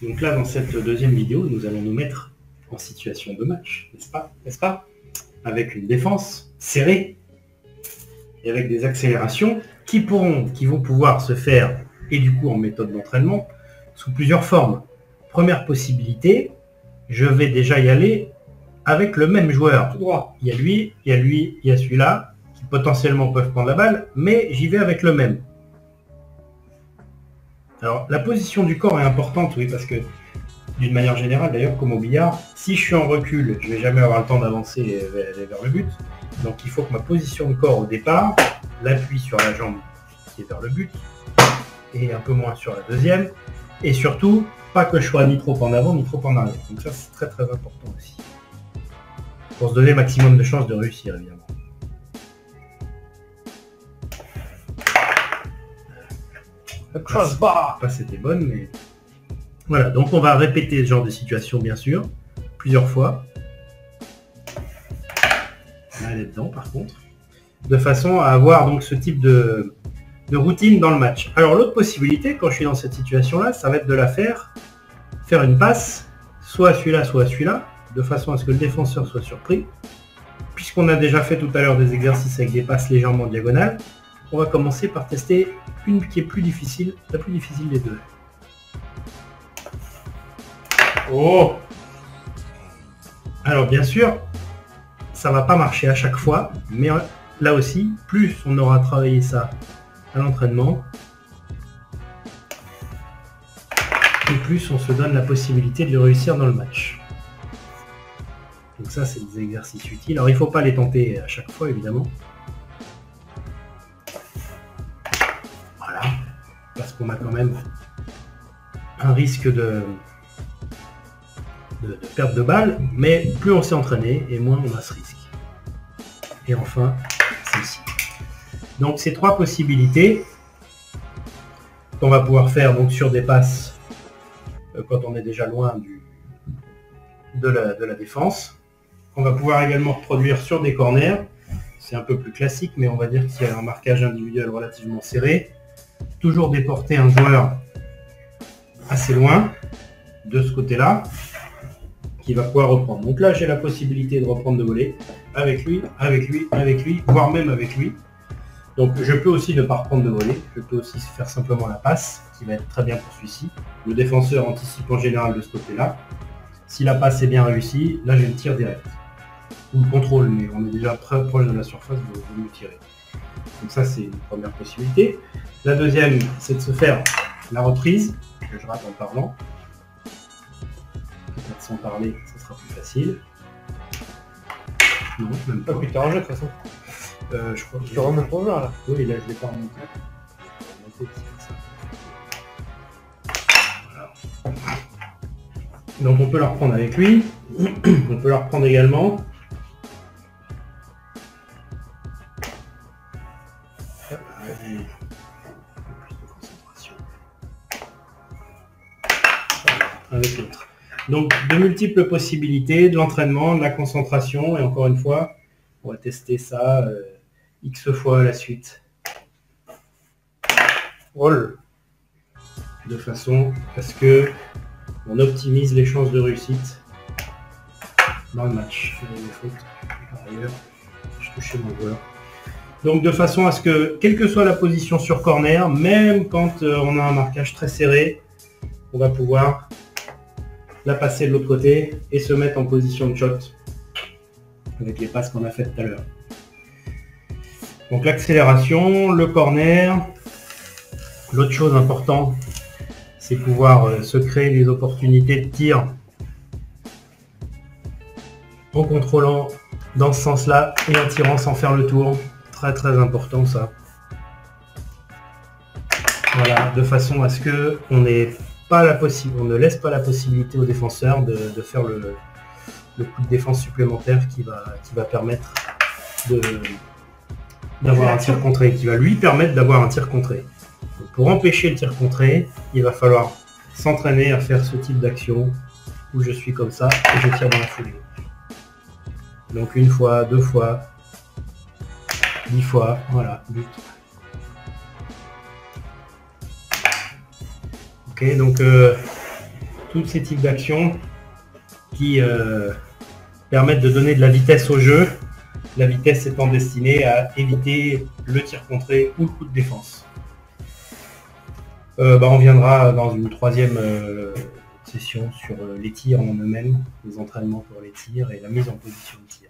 Donc là, dans cette deuxième vidéo, nous allons nous mettre en situation de match, n'est-ce pas? Avec une défense serrée et avec des accélérations qui vont pouvoir se faire, et du coup en méthode d'entraînement, sous plusieurs formes. Première possibilité, je vais déjà y aller avec le même joueur. Tout droit. Il y a lui, il y a lui, il y a celui-là, qui potentiellement peuvent prendre la balle, mais j'y vais avec le même. Alors, la position du corps est importante, oui, parce que, d'une manière générale, d'ailleurs, comme au billard, si je suis en recul, je ne vais jamais avoir le temps d'avancer et aller vers le but. Donc, il faut que ma position de corps au départ, l'appui sur la jambe qui est vers le but, et un peu moins sur la deuxième, et surtout, pas que je sois ni trop en avant, ni trop en arrière. Donc ça, c'est très très important aussi. Pour se donner le maximum de chances de réussir, évidemment. Le crossbar. Pas c'était bonne, mais... Voilà, donc on va répéter ce genre de situation, bien sûr, plusieurs fois. Là, elle est dedans, par contre. De façon à avoir donc ce type de routine dans le match. Alors l'autre possibilité, quand je suis dans cette situation-là, ça va être de la faire une passe, soit à celui-là, de façon à ce que le défenseur soit surpris. Puisqu'on a déjà fait tout à l'heure des exercices avec des passes légèrement diagonales, on va commencer par tester une qui est plus difficile, la plus difficile des deux. Oh! Alors bien sûr, ça va pas marcher à chaque fois, mais là aussi, plus on aura travaillé ça à l'entraînement, et plus on se donne la possibilité de le réussir dans le match. Donc ça, c'est des exercices utiles. Alors il ne faut pas les tenter à chaque fois, évidemment. Voilà. Parce qu'on a quand même un risque de perte de balle, mais plus on s'est entraîné, et moins on a ce risque. Et enfin, celle-ci. Donc ces trois possibilités qu'on va pouvoir faire donc sur des passes quand on est déjà loin de la défense. On va pouvoir également reproduire sur des corners. C'est un peu plus classique, mais on va dire qu'il y a un marquage individuel relativement serré. Toujours déporter un joueur assez loin de ce côté-là, qui va pouvoir reprendre. Donc là, j'ai la possibilité de reprendre de voler avec lui, voire même avec lui. Donc je peux aussi ne pas reprendre de voler, je peux aussi faire simplement la passe, qui va être très bien pour celui-ci. Le défenseur anticipe en général de ce côté-là. Si la passe est bien réussie, là j'ai le tir direct. Ou le contrôle, mais on est déjà très proche de la surface, il vaut mieux tirer. Donc ça c'est une première possibilité. La deuxième, c'est de se faire la reprise, que je rate en parlant. Peut-être sans parler, ça sera plus facile. Non, même pas. Plus tard en jeu de toute façon. Je crois que tu remontes ton joueur là. Oui, là je l'ai pas remonté. Voilà. Donc on peut la reprendre avec lui. On peut la reprendre également. Avec l'autre. Donc de multiples possibilités, de l'entraînement, de la concentration, et encore une fois, on va tester ça X fois à la suite. Roll. De façon à ce que on optimise les chances de réussite dans le match. Des fautes. Par ailleurs, je touchais mon joueur. Donc de façon à ce que, quelle que soit la position sur corner, même quand on a un marquage très serré, on va pouvoir la passer de l'autre côté et se mettre en position de shot avec les passes qu'on a faites tout à l'heure. Donc l'accélération, le corner. L'autre chose importante, c'est pouvoir se créer des opportunités de tir en contrôlant dans ce sens-là et en tirant sans faire le tour. Très très important ça. Voilà, de façon à ce que on ne laisse pas la possibilité au défenseur de faire le coup de défense supplémentaire qui va permettre d'avoir un tir contré, qui va lui permettre d'avoir un tir contré. Donc, pour empêcher le tir contré, il va falloir s'entraîner à faire ce type d'action où je suis comme ça et je tire dans la foulée. Donc une fois, deux fois, 10 fois, voilà, but. Ok, donc tous ces types d'actions qui permettent de donner de la vitesse au jeu, la vitesse étant destinée à éviter le tir contré ou le coup de défense. On viendra dans une troisième session sur les tirs en eux-mêmes, les entraînements pour les tirs et la mise en position de tir.